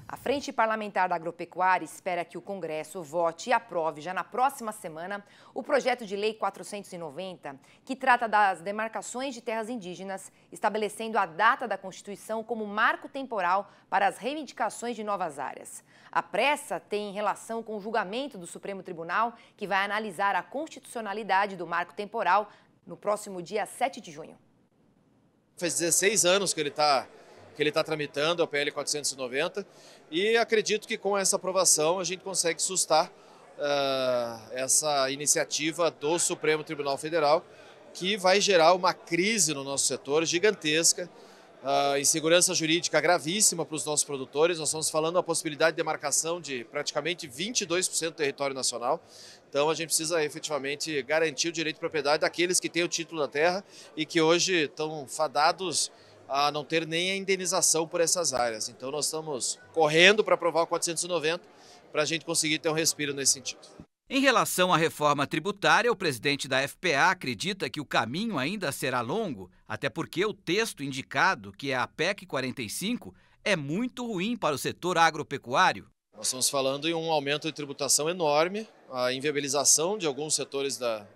A Frente Parlamentar da Agropecuária espera que o Congresso vote e aprove já na próxima semana o projeto de Lei 490, que trata das demarcações de terras indígenas, estabelecendo a data da Constituição como marco temporal para as reivindicações de novas áreas. A pressa tem relação com o julgamento do Supremo Tribunal, que vai analisar a constitucionalidade do marco temporal no próximo dia 7 de junho. Faz 16 anos que ele está tramitando a PL 490 e acredito que com essa aprovação a gente consegue sustar essa iniciativa do Supremo Tribunal Federal, que vai gerar uma crise no nosso setor gigantesca, insegurança jurídica gravíssima para os nossos produtores. Nós estamos falando da possibilidade de demarcação de praticamente 22% do território nacional. Então a gente precisa efetivamente garantir o direito de propriedade daqueles que têm o título da terra e que hoje estão fadados a não ter nem a indenização por essas áreas. Então nós estamos correndo para aprovar o 490 para a gente conseguir ter um respiro nesse sentido. Em relação à reforma tributária, o presidente da FPA acredita que o caminho ainda será longo, até porque o texto indicado, que é a PEC 45, é muito ruim para o setor agropecuário. Nós estamos falando em um aumento de tributação enorme, a inviabilização de alguns setores da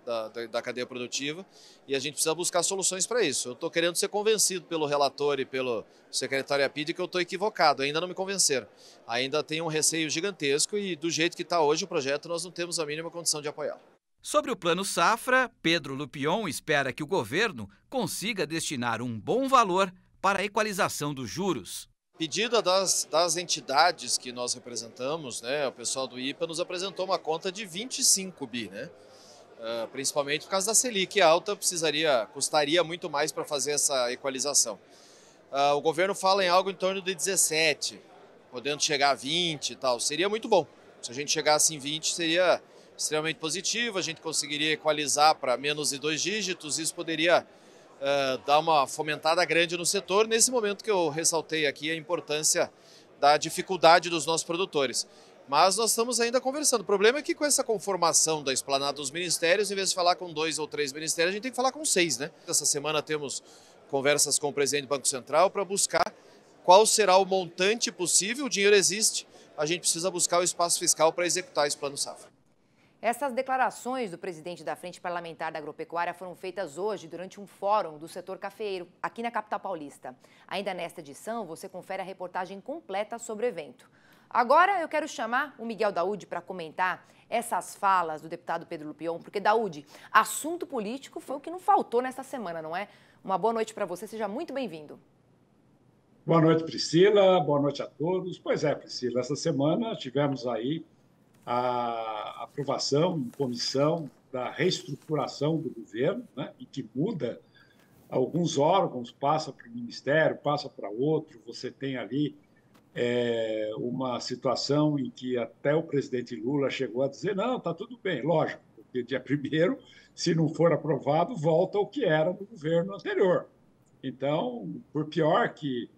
cadeia produtiva, e a gente precisa buscar soluções para isso. Eu estou querendo ser convencido pelo relator e pelo secretário Apide que eu estou equivocado, ainda não me convenceram. Ainda tem um receio gigantesco e do jeito que está hoje o projeto nós não temos a mínima condição de apoiá-lo. Sobre o Plano Safra, Pedro Lupion espera que o governo consiga destinar um bom valor para a equalização dos juros. Pedida das entidades que nós representamos, né, o pessoal do IPA nos apresentou uma conta de 25 bi, né? Principalmente por causa da Selic alta, custaria muito mais para fazer essa equalização. O governo fala em algo em torno de 17, podendo chegar a 20 e tal. Seria muito bom. Se a gente chegasse em 20, seria extremamente positivo, a gente conseguiria equalizar para menos de 2 dígitos, isso poderia dar uma fomentada grande no setor, nesse momento que eu ressaltei aqui a importância da dificuldade dos nossos produtores. Mas nós estamos ainda conversando. O problema é que com essa conformação da esplanada dos ministérios, em vez de falar com 2 ou 3 ministérios, a gente tem que falar com 6, né? Essa semana temos conversas com o presidente do Banco Central para buscar qual será o montante possível. O dinheiro existe, a gente precisa buscar o espaço fiscal para executar esse Plano Safra. Essas declarações do presidente da Frente Parlamentar da Agropecuária foram feitas hoje durante um fórum do setor cafeeiro, aqui na capital paulista. Ainda nesta edição, você confere a reportagem completa sobre o evento. Agora eu quero chamar o Miguel Daúde para comentar essas falas do deputado Pedro Lupion, porque, Daúde, assunto político foi o que não faltou nesta semana, não é? Uma boa noite para você, seja muito bem-vindo. Boa noite, Priscila, boa noite a todos. Pois é, Priscila, essa semana tivemos aí a aprovação em comissão da reestruturação do governo, né, e que muda alguns órgãos, passa para o Ministério, passa para outro. Você tem ali uma situação em que até o presidente Lula chegou a dizer não, está tudo bem, lógico, porque dia 1º, se não for aprovado, volta ao que era no governo anterior. Então, por pior que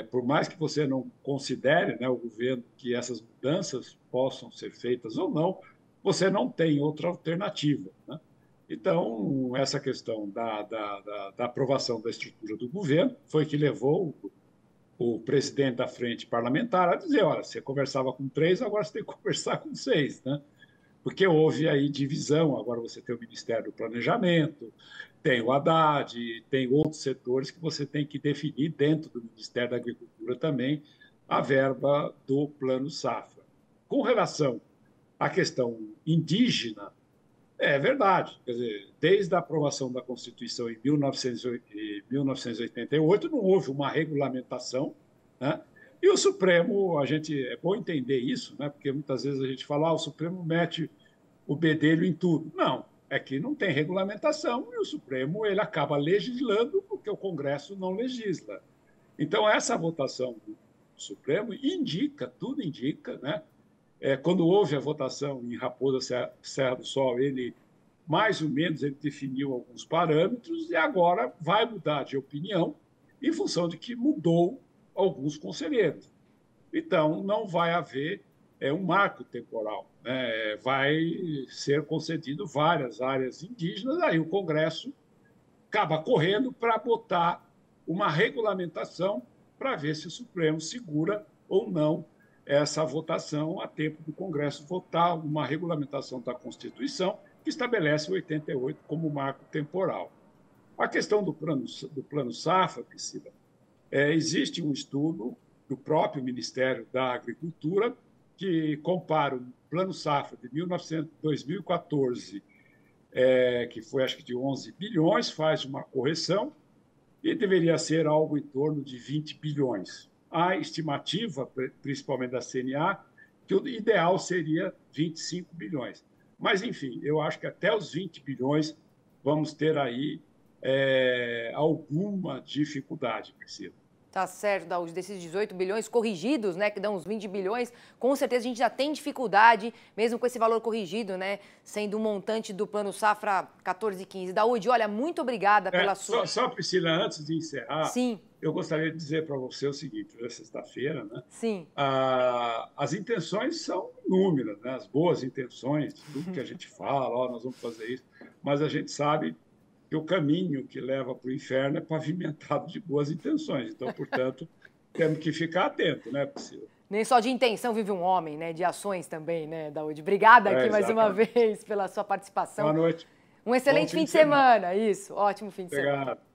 por mais que você não considere, né, o governo, que essas mudanças possam ser feitas ou não, você não tem outra alternativa, né? Então, essa questão da aprovação da estrutura do governo foi que levou o presidente da Frente Parlamentar a dizer, olha, você conversava com 3, agora você tem que conversar com 6, né? Porque houve aí divisão, agora você tem o Ministério do Planejamento, tem o Haddad, tem outros setores que você tem que definir dentro do Ministério da Agricultura também a verba do Plano Safra. Com relação à questão indígena, é verdade, quer dizer, desde a aprovação da Constituição em 1988 não houve uma regulamentação, né? E o Supremo, é bom entender isso, né? Porque muitas vezes a gente fala, o Supremo mete o bedelho em tudo. Não, é que não tem regulamentação e o Supremo ele acaba legislando porque o Congresso não legisla. Então, essa votação do Supremo tudo indica, né? Quando houve a votação em Raposa Serra do Sol, ele mais ou menos ele definiu alguns parâmetros e agora vai mudar de opinião em função de que mudou alguns conselheiros. Então, não vai haver um marco temporal, né? Vai ser concedido várias áreas indígenas, aí o Congresso acaba correndo para botar uma regulamentação para ver se o Supremo segura ou não essa votação a tempo do Congresso votar uma regulamentação da Constituição que estabelece o 88 como marco temporal. A questão do plano Safra, Priscila, existe um estudo do próprio Ministério da Agricultura que compara o plano Safra de 2014, que foi acho que de 11 bilhões, faz uma correção e deveria ser algo em torno de 20 bilhões. A estimativa, principalmente da CNA, que o ideal seria 25 bilhões. Mas, enfim, eu acho que até os 20 bilhões vamos ter aí alguma dificuldade, Priscila. Tá certo, Daúde, desses 18 bilhões corrigidos, né, que dão uns 20 bilhões, com certeza a gente já tem dificuldade, mesmo com esse valor corrigido, né, sendo um montante do Plano Safra 14 e 15. Daúde, olha, muito obrigada pela sua... Só, Priscila, antes de encerrar, Sim. Eu gostaria de dizer para você o seguinte, hoje é sexta-feira, né? Sim. As intenções são inúmeras, né? As boas intenções, tudo que a gente fala, nós vamos fazer isso, mas a gente sabe que o caminho que leva para o inferno é pavimentado de boas intenções. Então, portanto, temos que ficar atento, né, Priscila? Nem só de intenção vive um homem, né? De ações também, né, Daúde? Obrigada aqui mais uma vez pela sua participação. Boa noite. Um excelente fim de semana. Isso, ótimo fim de semana. Obrigado.